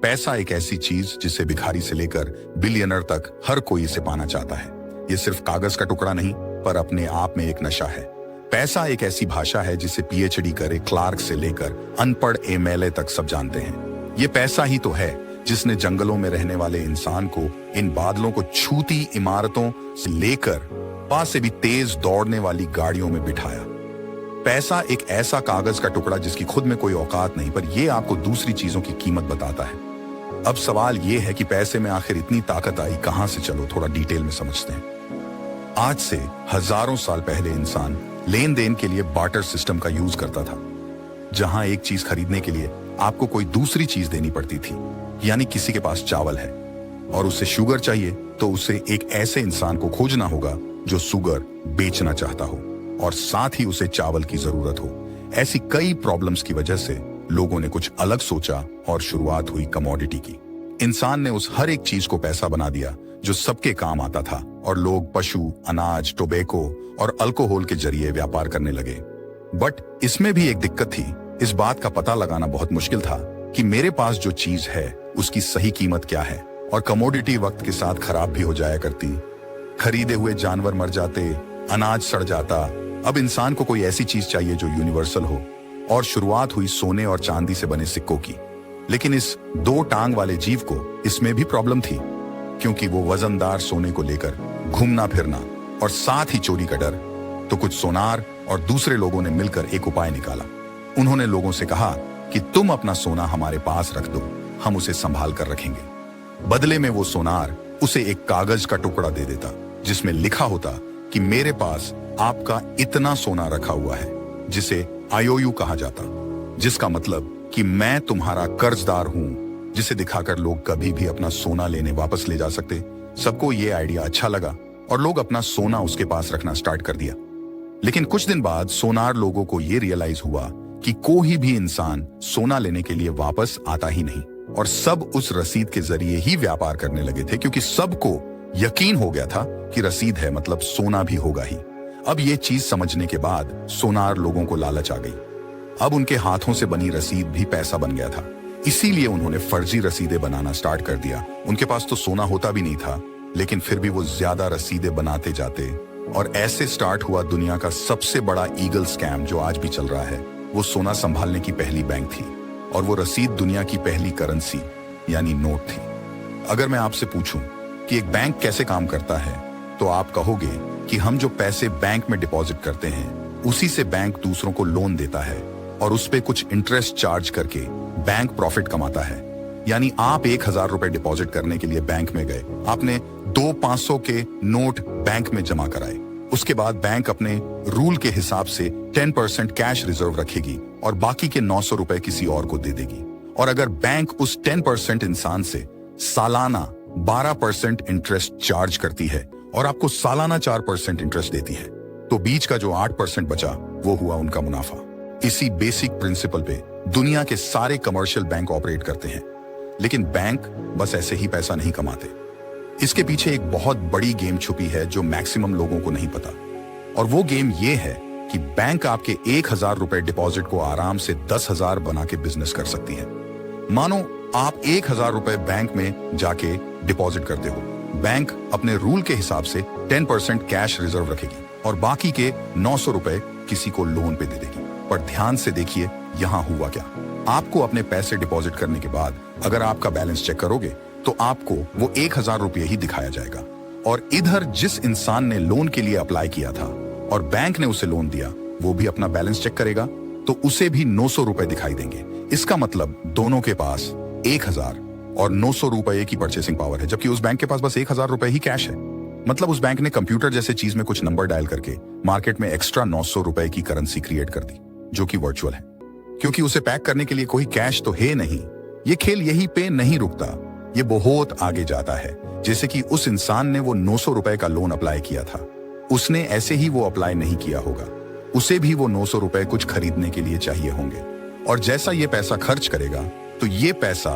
पैसा एक ऐसी चीज जिसे भिखारी से लेकर बिलियनर तक हर कोई इसे पाना चाहता है। ये सिर्फ कागज का टुकड़ा नहीं, पर अपने आप में एक नशा है। पैसा एक ऐसी भाषा है जिसे पीएचडी करे क्लार्क से लेकर अनपढ़ एमएलए तक सब जानते हैं। ये पैसा ही तो है जिसने जंगलों में रहने वाले इंसान को इन बादलों को छूती इमारतों से लेकर पास से भी तेज दौड़ने वाली गाड़ियों में बिठाया। पैसा एक ऐसा कागज का टुकड़ा जिसकी खुद में कोई औकात नहीं, पर यह आपको दूसरी चीजों की कीमत बताता है। अब सवाल यह है कि पैसे में आखिर इतनी ताकत आई कहां से, चलो थोड़ा डिटेल में समझते हैं। आज से हजारों साल पहले इंसान लेन देन के लिए बार्टर सिस्टम का यूज करता था, जहां एक चीज खरीदने के लिए आपको कोई दूसरी चीज देनी पड़ती थी। यानी किसी के पास चावल है और उसे शुगर चाहिए, तो उसे एक ऐसे इंसान को खोजना होगा जो शुगर बेचना चाहता हो और साथ ही उसे चावल की जरूरत हो। ऐसी कई प्रॉब्लम्स की वजह से लोगों ने कुछ अलग सोचा और शुरुआत हुई कमोडिटी की। इंसान ने उस हर एक चीज को पैसा बना दिया जो सबके काम आता था, और लोग पशु, अनाज, टोबैको और अल्कोहल के जरिए व्यापार करने लगे। बट इसमें भी एक दिक्कत थी। इस बात का पता लगाना बहुत मुश्किल था कि मेरे पास जो चीज है उसकी सही कीमत क्या है। और कमोडिटी वक्त के साथ खराब भी हो जाया करती। खरीदे हुए जानवर मर जाते, अनाज सड़ जाता। अब इंसान को कोई ऐसी चीज चाहिए जो यूनिवर्सल हो, और शुरुआत हुई सोने और चांदी से बने सिक्कों की। लेकिन इस दो टांग वाले जीव को इसमें भी प्रॉब्लम थी, क्योंकि वो वजनदार सोने को लेकर घूमना फिरना और साथ ही चोरी का डर। तो कुछ सोनार और दूसरे लोगों ने मिलकर एक उपाय निकाला। उन्होंने लोगों से कहा कि तुम अपना सोना हमारे पास रख दो, हम उसे संभाल कर रखेंगे। बदले में वो सोनार उसे एक कागज का टुकड़ा दे देता जिसमें लिखा होता कि मेरे पास आपका इतना सोना रखा हुआ है, जिसे आईओयू कहा जाता, जिसका मतलब कि मैं तुम्हारा कर्जदार हूं, जिसे दिखाकर लोग कभी भी अपना सोना लेने वापस ले जा सकते। सबको ये आइडिया अच्छा लगा और लोग अपना सोना उसके पास रखना स्टार्ट कर दिया। लेकिन कुछ दिन बाद सोनार लोगों को ये रियलाइज हुआ कि कोई भी इंसान सोना लेने के लिए वापस आता ही नहीं, और सब उस रसीद के जरिए ही व्यापार करने लगे थे, क्योंकि सबको यकीन हो गया था कि रसीद है मतलब सोना भी होगा ही। अब ये चीज समझने के बाद सोनार लोगों को लालच आ गई। अब उनके हाथों से बनी रसीद भी पैसा बन गया था। इसीलिए उन्होंने फर्जी रसीदें बनाना स्टार्ट कर दिया। उनके पास तो सोना होता भी नहीं था, लेकिन फिर भी वो ज्यादा रसीदें बनाते जाते, और ऐसे स्टार्ट हुआ दुनिया का सबसे बड़ा ईगल स्कैम जो आज भी चल रहा है। वो सोना संभालने की पहली बैंक थी, और वो रसीद दुनिया की पहली करेंसी यानी नोट थी। अगर मैं आपसे पूछूं कि एक बैंक कैसे काम करता है, तो आप कहोगे कि हम जो पैसे बैंक में डिपॉजिट करते हैं उसी से बैंक दूसरों को लोन देता है, और उस पे कुछ इंटरेस्ट चार्ज करके बैंक प्रॉफिट कमाता है। यानी आप 1,000 रुपए डिपॉजिट करने के लिए बैंक में गए, आपने 2 500 के नोट बैंक में जमा कराए। उसके बाद बैंक अपने रूल के हिसाब से 10% कैश रिजर्व रखेगी और बाकी के 900 रुपए किसी और को दे देगी। और अगर बैंक उस 10% इंसान से सालाना 12% इंटरेस्ट चार्ज करती है और आपको सालाना 4% इंटरेस्ट देती है, तो बीच का जो 8% बचा वो हुआ उनका मुनाफा। इसी बेसिक प्रिंसिपल पे दुनिया के सारे कमर्शियल बैंक ऑपरेट करते हैं। लेकिन बैंक बस ऐसे ही पैसा नहीं कमाते। इसके पीछे एक बहुत बड़ी गेम छुपी है जो मैक्सिमम लोगों को नहीं पता। और वो गेम ये है कि बैंक आपके 1,000 रुपए डिपॉजिट को आराम से 10,000 बना के बिजनेस कर सकती है। मानो आप 1,000 रुपए बैंक में जाके डिपॉजिट करते हो, बैंक अपने रूल के हिसाब से 10% कैश रिजर्व रखेगी और बाकी के 900 रुपए किसी को लोन पे दे देगी। पर ध्यान से देखिए यहां हुआ क्या। आपको अपने पैसे डिपॉजिट करने के बाद अगर आपका बैलेंस चेक करोगे तो आपको वो 1,000 रुपये ही दिखाया जाएगा, और इधर जिस इंसान ने लोन के लिए अप्लाई किया था और बैंक ने उसे लोन दिया, वो भी अपना बैलेंस चेक करेगा तो उसे भी 900 रुपए दिखाई देंगे। इसका मतलब दोनों के पास 1,000 और 900 रुपए की परचेसिंग पावर है, जबकि उस बैंक के पास बस 1,000 रुपए ही कैश है। मतलब उस बैंक ने कंप्यूटर जैसे चीज में कुछ नंबर डायल करके मार्केट में एक्स्ट्रा 900 रुपए की करेंसी क्रिएट कर दी, जो कि वर्चुअल है, क्योंकि उसे पैक करने के लिए कोई कैश तो है नहीं। ये खेल यहीं पे नहीं रुकता, ये बहुत आगे जाता है। जैसे कि उस इंसान ने वो 900 रुपए का लोन अप्लाई किया था, उसने ऐसे ही वो अप्लाई नहीं किया होगा, उसे भी वो 900 रुपए कुछ खरीदने के लिए चाहिए होंगे। और जैसा ये पैसा खर्च करेगा तो ये पैसा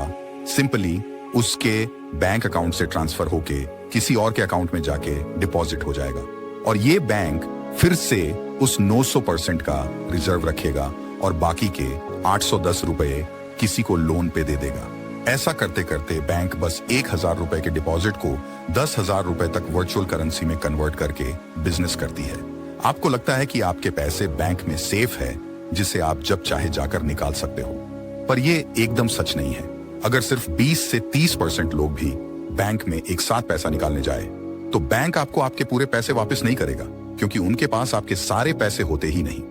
सिंपली उसके बैंक अकाउंट से ट्रांसफर होके किसी और के अकाउंट में जाके डिपॉजिट हो जाएगा, और ये बैंक फिर से उस 900% का रिजर्व रखेगा और बाकी के 810 रुपए किसी को लोन पे दे देगा। ऐसा करते करते बैंक बस 1,000 रुपए के डिपॉजिट को 10,000 रुपए तक वर्चुअल करेंसी में कन्वर्ट करके बिजनेस करती है। आपको लगता है कि आपके पैसे बैंक में सेफ है, जिसे आप जब चाहे जाकर निकाल सकते हो, पर यह एकदम सच नहीं है। अगर सिर्फ 20 से 30% लोग भी बैंक में एक साथ पैसा निकालने जाए, तो बैंक आपको आपके पूरे पैसे वापस नहीं करेगा, क्योंकि उनके पास आपके सारे पैसे होते ही नहीं।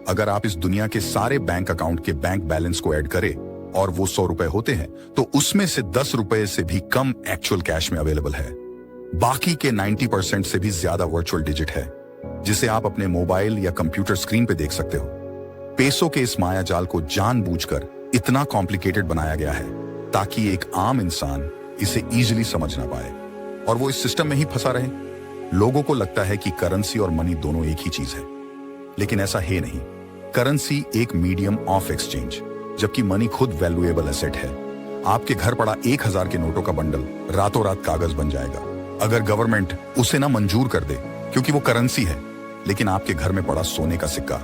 अगर आप इस दुनिया के सारे बैंक अकाउंट के बैंक बैलेंस को ऐड करें और वो 100 रुपए होते हैं, तो उसमें से 10 रुपए से भी कम एक्चुअल कैश में अवेलेबल है। बाकी के 90% से भी ज्यादा वर्चुअल डिजिट है, जिसे आप अपने मोबाइल या कंप्यूटर स्क्रीन पे देख सकते हो। पैसों के इस माया जाल को जानबूझकर इतना कॉम्प्लिकेटेड बनाया गया है ताकि एक आम इंसान इसे इजीली समझ ना पाए और वो इस सिस्टम में ही फंसा रहे। लोगों को लगता है कि करेंसी और मनी दोनों एक ही चीज है, लेकिन ऐसा है नहीं। करेंसी एक मीडियम ऑफ एक्सचेंज, जबकि मनी खुद वैल्यूएबल एसेट है। आपके घर पड़ा 1,000 के नोटों का बंडल रातों रात कागज बन जाएगा, अगर गवर्नमेंट उसे ना मंजूर कर दे, क्योंकि वो करेंसी है। लेकिन आपके घर में पड़ा सोने का सिक्का,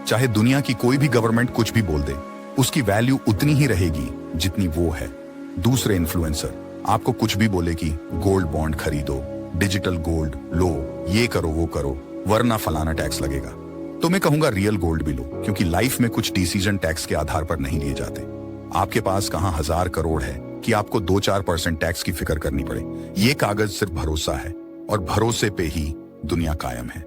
चाहे दुनिया की कोई भी गवर्नमेंट कुछ भी बोल दे, उसकी वैल्यू उतनी ही रहेगी जितनी वो है। दूसरे इन्फ्लुएंसर आपको कुछ भी बोले कि गोल्ड बॉन्ड खरीदो, डिजिटल गोल्ड लो, ये करो वो करो, वरना फलाना टैक्स लगेगा, तो मैं कहूंगा रियल गोल्ड भी लो, क्योंकि लाइफ में कुछ डिसीजन टैक्स के आधार पर नहीं लिए जाते। आपके पास कहां 1,000 करोड़ है कि आपको 2-4% टैक्स की फिक्र करनी पड़े। ये कागज सिर्फ भरोसा है, और भरोसे पे ही दुनिया कायम है।